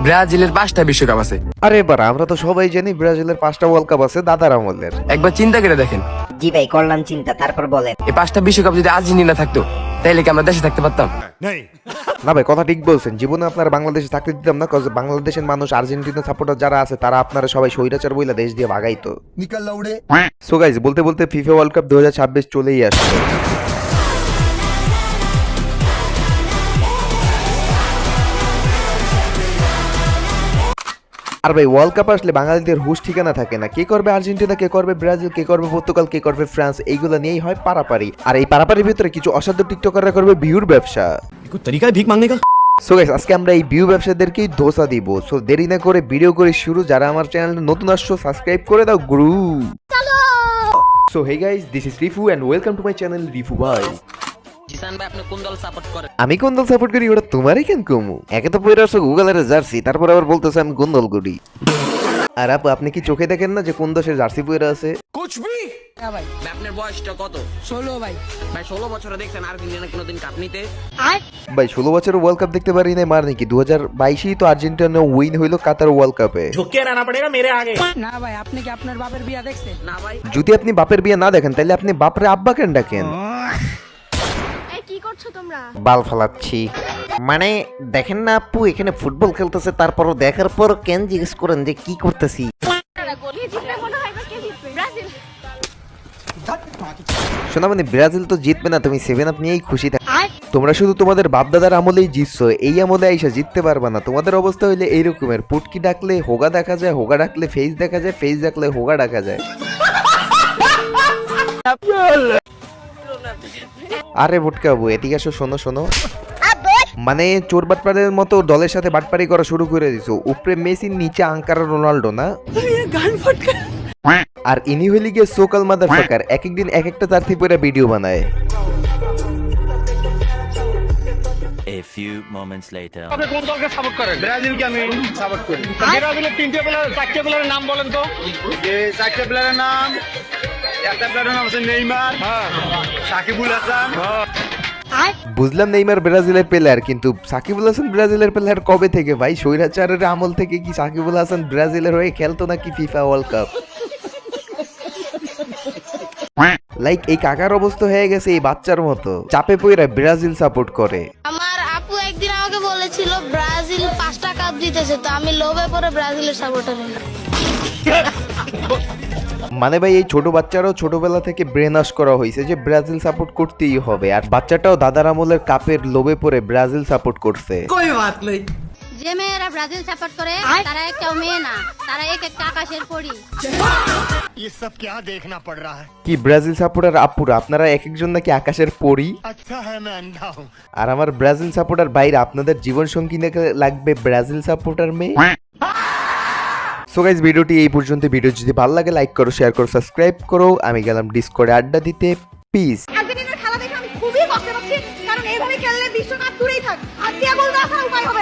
ব্রাজিলের 5টা বিশ্বকাপ আছে। আরে এবার আমরা তো সবাই জানি ব্রাজিলের 5টা ওয়ার্ল্ড কাপ আছে দাদার আমলের। একবার চিন্তা করে দেখেন, জি ভাই করলাম চিন্তা, তারপর বলেন। এই 5টা বিশ্বকাপ যদি আর্জেন্টিনা থাকতো তাইলে কি আমরা দেশে থাকতে পারতাম? না ভাই, কথা ঠিক বলছেন। জীবনে আপনারা বাংলাদেশে থাকতে দিতাম না, কারণ বাংলাদেশের মানুষ আর্জেন্টিনা সাপোর্টার যারা আছে তারা আপনারা সবাই স্বৈরাচার বইলা দেশ দিয়ে ভাগাইতো। সো গাইস, বলতে বলতে ফিফা ওয়ার্ল্ড কাপ 2026 চলেই আসছে। আর ভাই, ওয়ার্ল্ড কাপ আসলে বাঙালিদের হুশ ঠিকানা থাকে না। কে করবে আর্জেন্টিনা, কে করবে ব্রাজিল, কে করবে পর্তুগাল, কে করবে ফ্রান্স, এইগুলো নিয়েই হয় পারাপারি। আর এই পারাপারির ভিতরে কিছু অসাধ্য টিকটকাররা করবে ভিউর ব্যবসা। कोई तरीका है भीख मांगने का? সো গাইস, আজকে আমরা এই ভিউ ব্যবসাদেরকেই ধোসা দিব। সো দেরি না করে ভিডিও করে শুরু। যারা আমার চ্যানেলে নতুন আসছো সাবস্ক্রাইব করে দাও গুরু। So hey guys, this is Rifu and welcome to my channel Rifu ভাই। জিসান ভাই আপনি কোন দল সাপোর্ট করেন? আমি কোন দল সাপোর্ট করি ওটা তোমারই কেন কমু? একে তো পয়রা আসো গুগলের জার্সি, তারপর আবার বলতেছে আমি কোন দল করি। আর আপু, আপনি কি চোখে দেখেন না যে কোন দেশের জার্সি পয়রা আছে? হ্যাঁ ভাই। ভাই আপনার বয়সটা কত? 16 ভাই। ভাই 16 বছরে দেখছেন আর্জেন্টিনা কোনোদিন কাপ নিতে? ভাই 16 বছরের ওয়ার্ল্ড কাপ দেখতে পারি নাই মার নাকি? 2022-এই তো আর্জেন্টিনা উইন হইলো কাতার ওয়ার্ল্ড কাপে। না ভাই, আপনি কি আপনার বাপের বিয়া দেখছেন? না ভাই। যদি আপনি বাপের বিয়ে না দেখেন তাহলে আপনি বাপরে আব্বা কেন ডাকেন? এই কি করছো তোমরা? বাল ফালাচ্ছি। মানে দেখেন না আপু, এখানে ফুটবল খেলতেছে, তারপরও দেখার পর কেন জিজ্ঞেস করেন যে কি করতেছি? কে জিতবে মনে হয়? কে জিতবে? ব্রাজিল। শোনা মানে, ব্রাজিল তো জিতবে না, তুমি 7 আপ নিয়েই খুশি থাকো। তোমরা শুধু তোমাদের বাপদাদার আমলেই জিতছো, এই আমলে আইসা জিততে পারবা না। তোমাদের অবস্থা হইলে এইরকমের, পুটকি ডাকলে হোগা দেখা যায়, হোগা ডাকলে ফেস দেখা যায়, ফেস ডাকলে হোগা ডাকা যায়। আরে বুটকাবু, এদিকে আসো, শোনো শোনো। মানে চোর বাটপারের মতো দলের সাথে বাটপারি করা শুরু করে দিছো। উপরে মেসি, নিচে আঙ্কারা রোনাল্ডো না? আর ইনি হইলি গিয়ে সোকাল মাদারফাকার, এক একদিন এক একটা জার্সি পরে ভিডিও বানায়। A few moments later. আপনি কোন দলকে সাপোর্ট করেন? ব্রাজিলকে আমি সাপোর্ট করি। ব্রাজিলের 3টে প্লেয়ার, 4টে প্লেয়ারের নাম বলেন তো। যে 4টে প্লেয়ারের নাম, একটা প্লেয়ারের নাম হচ্ছে নেইমার, সাকিবুল হাসান। বুঝলাম নেইমার ব্রাজিলের প্লেয়ার, কিন্তু সাকিবুল হাসান ব্রাজিলের প্লেয়ার কবে থেকে ভাই? স্বৈরাচারের আমল থেকে কি সাকিবুল হাসান ব্রাজিলের হয়ে খেলতো নাকি ফিফা ওয়ার্ল্ড কাপ? লাইক এই কাকার অবস্থা হয়ে গেছে এই বাচ্চার মতো, চাপে পইরা ব্রাজিল সাপোর্ট করে। আমার আপু একদিন আমাকে বলেছিল ব্রাজিল 5টা কাপ জিতেছে, তো আমি লোভে পড়ে ব্রাজিলের সাপোর্টার হলাম। মানে ভাই, এই ছোট বাচ্চারাও ছোটবেলা থেকে ব্রেন ওয়াশ করা হয়েছে যে ব্রাজিল সাপোর্ট করতেই হবে। আর বাচ্চাটাও দাদার আমলের কাপের লোভে পড়ে ব্রাজিল সাপোর্ট করছে। कोई बात नहीं। যে মেয়েরা ব্রাজিল সাপোর্ট করে তারা একটাও মেয়ে না, তারা এক একটা আকাশের পরী। ये सब क्या देखना पड़ रहा है? কি ব্রাজিল সাপোর্টার আপুরা, আপনারা এক একজন নাকি আকাশের পরী? अच्छा है मैं अंधा हूँ। আর আমার ব্রাজিল সাপোর্টার বাইরে আপনাদের জীবন সঙ্গী লাগবে ব্রাজিল সাপোর্টার মেয়ে। সো গাইস, ভিডিওটি এই পর্যন্ত। ভিডিও যদি ভালো লাগে লাইক করো, শেয়ার করো, সাবস্ক্রাইব করো। আমি গেলাম ডিসকর্ডে আড্ডা দিতে। পিস। আর্জেন্টিনার খেলা দেখে আমি খুবই কষ্ট পাচ্ছি, কারণ এইভাবে খেললে বিশ্বকাপ দূরেই থাক। আর কে গোল দেওয়ার উপায় হবে না।